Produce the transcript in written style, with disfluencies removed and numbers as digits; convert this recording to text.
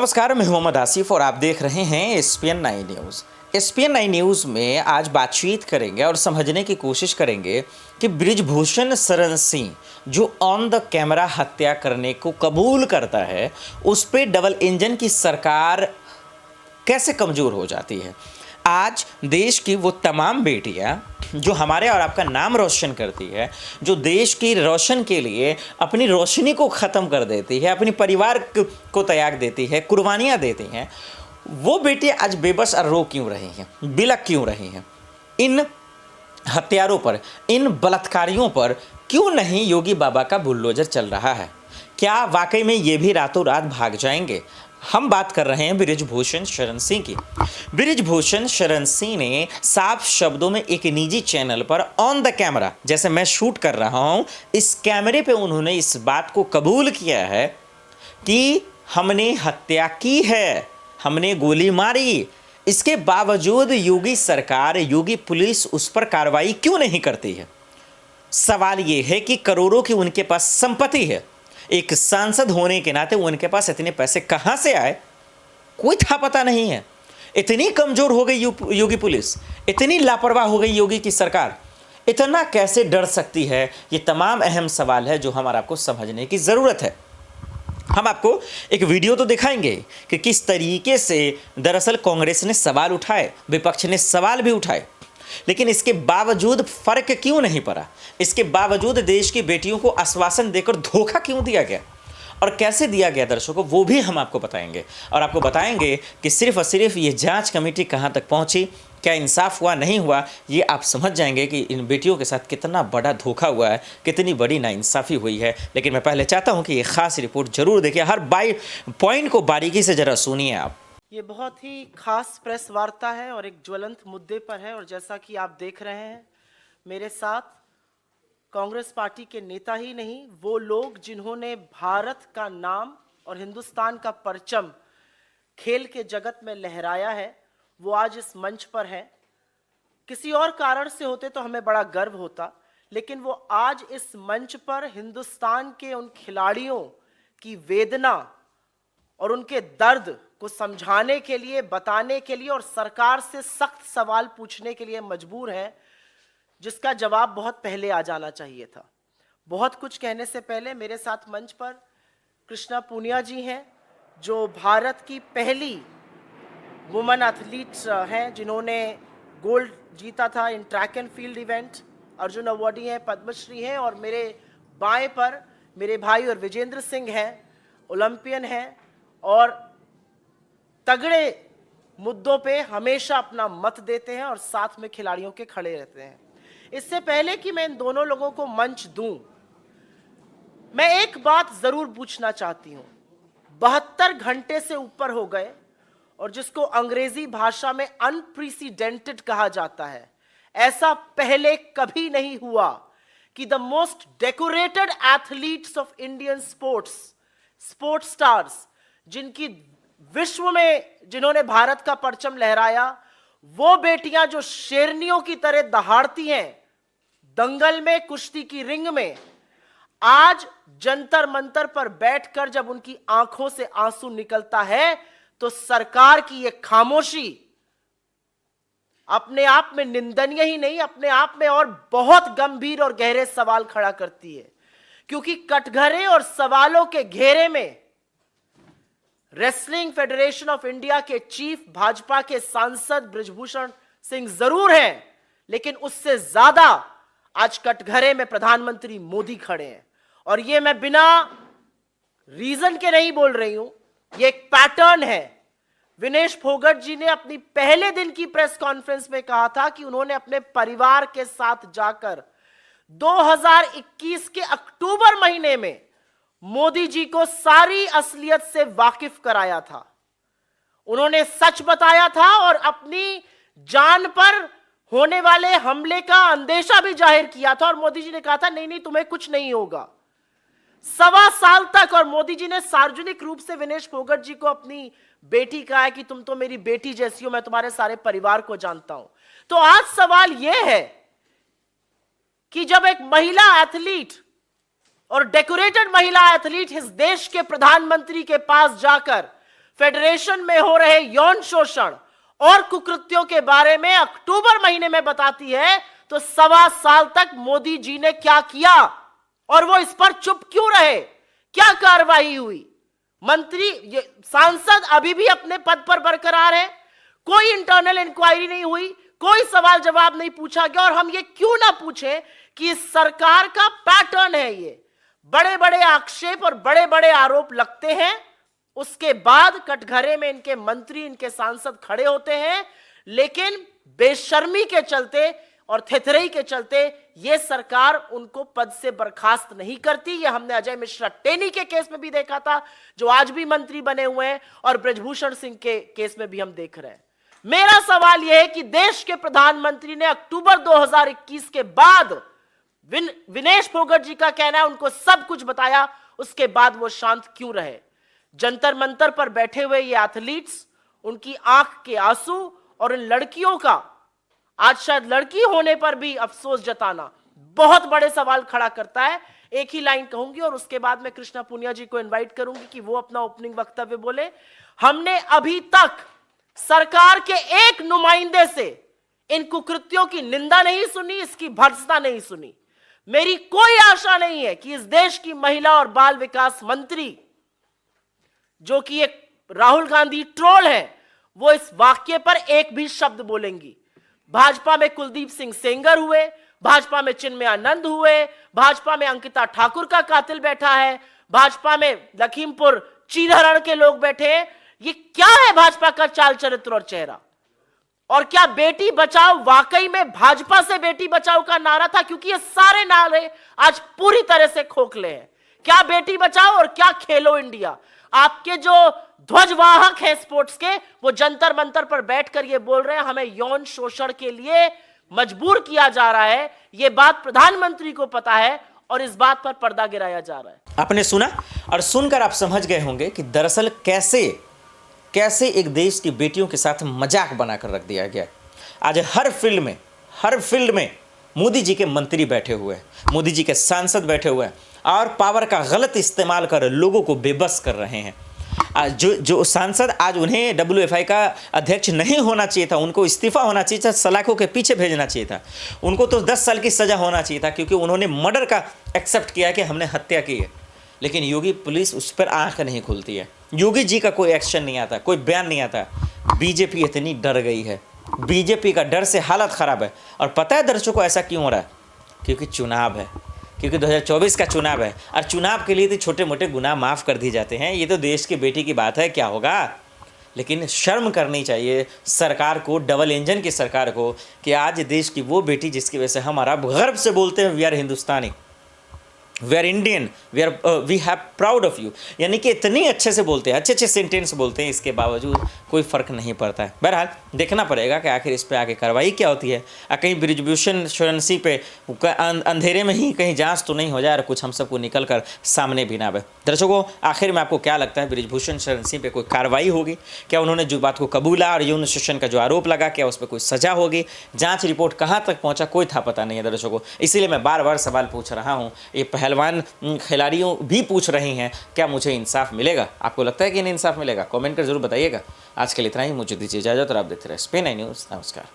नमस्कार, मैं मोहम्मद आसिफ और आप देख रहे हैं एसपीएन 9 न्यूज़। एसपीएन 9 न्यूज़ में आज बातचीत करेंगे और समझने की कोशिश करेंगे कि बृजभूषण शरण सिंह जो ऑन द कैमरा हत्या करने को कबूल करता है, उस पे डबल इंजन की सरकार कैसे कमज़ोर हो जाती है। आज देश की वो तमाम बेटियां जो हमारे और आपका नाम रोशन करती है, जो देश की रोशन के लिए अपनी रोशनी को ख़त्म कर देती है, अपनी परिवार को त्याग देती है, कुर्बानियां देती हैं, वो बेटियां आज बेबस और रो क्यों रही हैं, बिलख क्यों रही हैं। इन हत्यारों पर, इन बलात्कारियों पर क्यों नहीं योगी बाबा का बुलडोजर चल रहा है? क्या वाकई में ये भी रातों रात भाग जाएंगे? हम बात कर रहे हैं बृजभूषण शरण सिंह की। बृजभूषण शरण सिंह ने साफ शब्दों में एक निजी चैनल पर ऑन द कैमरा, जैसे मैं शूट कर रहा हूं, इस कैमरे पे उन्होंने इस बात को कबूल किया है कि हमने हत्या की है, हमने गोली मारी। इसके बावजूद योगी सरकार, योगी पुलिस उस पर कार्रवाई क्यों नहीं करती है? सवाल ये है कि करोड़ों की उनके पास संपत्ति है, एक सांसद होने के नाते उनके पास इतने पैसे कहां से आए, कोई था पता नहीं है। इतनी कमजोर हो गई योगी पुलिस, इतनी लापरवाह हो गई योगी की सरकार, इतना कैसे डर सकती है? ये तमाम अहम सवाल है जो हमारा आपको समझने की जरूरत है। हम आपको एक वीडियो तो दिखाएंगे कि किस तरीके से दरअसल कांग्रेस ने सवाल उठाए, विपक्ष ने सवाल भी उठाए, लेकिन इसके बावजूद फर्क क्यों नहीं पड़ा? इसके बावजूद देश की बेटियों को आश्वासन देकर धोखा क्यों दिया गया और कैसे दिया गया दर्शकों, वो भी हम आपको बताएंगे। और आपको बताएंगे कि सिर्फ और सिर्फ ये जांच कमेटी कहां तक पहुंची, क्या इंसाफ हुआ नहीं हुआ, ये आप समझ जाएंगे कि इन बेटियों के साथ कितना बड़ा धोखा हुआ है, कितनी बड़ी नाइंसाफ़ी हुई है। लेकिन मैं पहले चाहता हूं कि ये खास रिपोर्ट जरूर देखिए, हर पॉइंट को बारीकी से ज़रा सुनिए आप। ये बहुत ही खास प्रेस वार्ता है और एक ज्वलंत मुद्दे पर है। और जैसा कि आप देख रहे हैं, मेरे साथ कांग्रेस पार्टी के नेता ही नहीं, वो लोग जिन्होंने भारत का नाम और हिंदुस्तान का परचम खेल के जगत में लहराया है, वो आज इस मंच पर हैं। किसी और कारण से होते तो हमें बड़ा गर्व होता, लेकिन वो आज इस मंच पर हिंदुस्तान के उन खिलाड़ियों की वेदना और उनके दर्द को समझाने के लिए, बताने के लिए और सरकार से सख्त सवाल पूछने के लिए मजबूर हैं, जिसका जवाब बहुत पहले आ जाना चाहिए था। बहुत कुछ कहने से पहले मेरे साथ मंच पर कृष्णा पूनिया जी हैं, जो भारत की पहली वुमेन एथलीट हैं, जिन्होंने गोल्ड जीता था in track and field event, Arjun awardee हैं, पद्मश्री हैं। और मेरे बाएं पर मेरे भाई और विजेंद्र सिंह हैं, ओलंपियन हैं और तगड़े मुद्दों पे हमेशा अपना मत देते हैं और साथ में खिलाड़ियों के खड़े रहते हैं। इससे पहले कि मैं इन दोनों लोगों को मंच दूं, मैं एक बात जरूर पूछना चाहती हूं। 72 घंटे से ऊपर हो गए और जिसको अंग्रेजी भाषा में अनप्रेसिडेंटेड कहा जाता है, ऐसा पहले कभी नहीं हुआ कि the most decorated athletes of Indian sports stars, जिनकी विश्व में जिन्होंने भारत का परचम लहराया, वो बेटियां जो शेरनियों की तरह दहाड़ती हैं दंगल में, कुश्ती की रिंग में, आज जंतर मंतर पर बैठकर जब उनकी आंखों से आंसू निकलता है, तो सरकार की यह खामोशी अपने आप में निंदनीय ही नहीं, अपने आप में और बहुत गंभीर और गहरे सवाल खड़ा करती है। क्योंकि कटघरे और सवालों के घेरे में रेसलिंग फेडरेशन ऑफ इंडिया के चीफ, भाजपा के सांसद बृजभूषण सिंह जरूर हैं, लेकिन उससे ज्यादा आज कटघरे में प्रधानमंत्री मोदी खड़े हैं। और ये मैं बिना रीजन के नहीं बोल रही हूं, ये एक पैटर्न है। विनेश फोगट जी ने अपनी पहले दिन की प्रेस कॉन्फ्रेंस में कहा था कि उन्होंने अपने परिवार के साथ जाकर 2021 के अक्टूबर महीने में मोदी जी को सारी असलियत से वाकिफ कराया था। उन्होंने सच बताया था और अपनी जान पर होने वाले हमले का अंदेशा भी जाहिर किया था। और मोदी जी ने कहा था नहीं नहीं, तुम्हें कुछ नहीं होगा। 1.25 साल तक, और मोदी जी ने सार्वजनिक रूप से विनेश फोगट जी को अपनी बेटी कहा है कि तुम तो मेरी बेटी जैसी हो, मैं तुम्हारे सारे परिवार को जानता हूं। तो आज सवाल यह है कि जब एक महिला एथलीट और डेकोरेटेड महिला एथलीट इस देश के प्रधानमंत्री के पास जाकर फेडरेशन में हो रहे यौन शोषण और कुकृत्यों के बारे में अक्टूबर महीने में बताती है, तो 1.25 साल तक मोदी जी ने क्या किया और वो इस पर चुप क्यों रहे? क्या कार्रवाई हुई? सांसद अभी भी अपने पद पर बरकरार है, कोई इंटरनल इंक्वायरी नहीं हुई, कोई सवाल जवाब नहीं पूछा गया। और हम ये क्यों ना पूछें कि इस सरकार का पैटर्न है, ये बड़े बड़े आक्षेप और बड़े बड़े आरोप लगते हैं, उसके बाद कटघरे में इनके मंत्री, इनके सांसद खड़े होते हैं, लेकिन बेशर्मी के चलते और थेथरई के चलते यह सरकार उनको पद से बर्खास्त नहीं करती। यह हमने अजय मिश्रा टेनी के केस में भी देखा था, जो आज भी मंत्री बने हुए हैं, और बृजभूषण सिंह के केस में भी हम देख रहे हैं। मेरा सवाल यह है कि देश के प्रधानमंत्री ने अक्टूबर 2021 के बाद, विनेश फोगट जी का कहना है उनको सब कुछ बताया, उसके बाद वो शांत क्यों रहे? जंतर मंतर पर बैठे हुए ये एथलीट्स, उनकी आंख के आंसू और इन लड़कियों का आज शायद लड़की होने पर भी अफसोस जताना बहुत बड़े सवाल खड़ा करता है। एक ही लाइन कहूंगी और उसके बाद मैं कृष्णा पुनिया जी को इनवाइट करूंगी कि वो अपना ओपनिंग वक्तव्य बोले। हमने अभी तक सरकार के एक नुमाइंदे से इन कुकृत्यों की निंदा नहीं सुनी, इसकी भर्त्सना नहीं सुनी। मेरी कोई आशा नहीं है कि इस देश की महिला और बाल विकास मंत्री, जो कि एक राहुल गांधी ट्रोल है, वो इस वाक्य पर एक भी शब्द बोलेंगी। भाजपा में कुलदीप सिंह सेंगर हुए, भाजपा में चिन्मय आनंद हुए, भाजपा में अंकिता ठाकुर का कातिल बैठा है, भाजपा में लखीमपुर चीरहरण के लोग बैठे हैं। ये क्या है भाजपा का चाल चरित्र और चेहरा? और क्या बेटी बचाओ वाकई में भाजपा से बेटी बचाओ का नारा था? क्योंकि ये सारे नारे आज पूरी तरह से खोखले हैं। क्या बेटी बचाओ और क्या खेलो इंडिया? आपके जो ध्वजवाहक है स्पोर्ट्स के, वो जंतर मंतर पर बैठकर ये बोल रहे हैं हमें यौन शोषण के लिए मजबूर किया जा रहा है। ये बात प्रधानमंत्री को पता है और इस बात पर पर्दा गिराया जा रहा है। आपने सुना और सुनकर आप समझ गए होंगे कि दरअसल कैसे एक देश की बेटियों के साथ मजाक बनाकर रख दिया गया। आज हर फील्ड में मोदी जी के मंत्री बैठे हुए हैं, मोदी जी के सांसद बैठे हुए हैं और पावर का गलत इस्तेमाल कर लोगों को बेबस कर रहे हैं। जो सांसद आज उन्हें WFI का अध्यक्ष नहीं होना चाहिए था, उनको इस्तीफा होना चाहिए था, सलाखों के पीछे भेजना चाहिए था, उनको तो 10 साल की सज़ा होना चाहिए था, क्योंकि उन्होंने मर्डर का एक्सेप्ट किया कि हमने हत्या की है। लेकिन योगी पुलिस उस पर आंख नहीं खुलती है, योगी जी का कोई एक्शन नहीं आता, कोई बयान नहीं आता। बीजेपी इतनी डर गई है, बीजेपी का डर से हालत ख़राब है। और पता है दर्शकों को ऐसा क्यों हो रहा है? क्योंकि चुनाव है, क्योंकि 2024 का चुनाव है और चुनाव के लिए तो छोटे मोटे गुनाह माफ़ कर दिए जाते हैं। ये तो देश की बेटी की बात है, क्या होगा? लेकिन शर्म करनी चाहिए सरकार को, डबल इंजन की सरकार को, कि आज देश की वो बेटी जिसकी वजह से हम अरब गर्व से बोलते हैं we are Hindustani, we are Indian, we have proud of you, यानी कि इतनी अच्छे से बोलते हैं, अच्छे अच्छे सेंटेंस बोलते हैं, इसके बावजूद कोई फ़र्क नहीं पड़ता है। बहरहाल देखना पड़ेगा कि आखिर इस पे आगे कार्रवाई क्या होती है। कहीं बृजभूषण शरण सिंह पे अंधेरे में ही कहीं जांच तो नहीं हो जाए और कुछ हम सबको निकल कर सामने भी ना आए। दर्शकों, आखिर में आपको क्या लगता है, बृजभूषण शरण सिंह पे कोई कार्रवाई होगी क्या? उन्होंने जो बात को कबूला और यौन शोषण का जो आरोप लगा, क्या उस पर कोई सजा होगी? जाँच रिपोर्ट कहाँ तक पहुँचा, कोई था पता नहीं है दर्शकों। इसीलिए मैं बार बार सवाल पूछ रहा हूँ, ये पहलवान खिलाड़ियों भी पूछ रही हैं, क्या मुझे इंसाफ मिलेगा? आपको लगता है कि नहीं इंसाफ मिलेगा? कमेंट कर जरूर बताइएगा। आज के लिए इतना ही, मुझे दीजिए इजाजत और आप देखते रहे SPN9 न्यूज़। नमस्कार।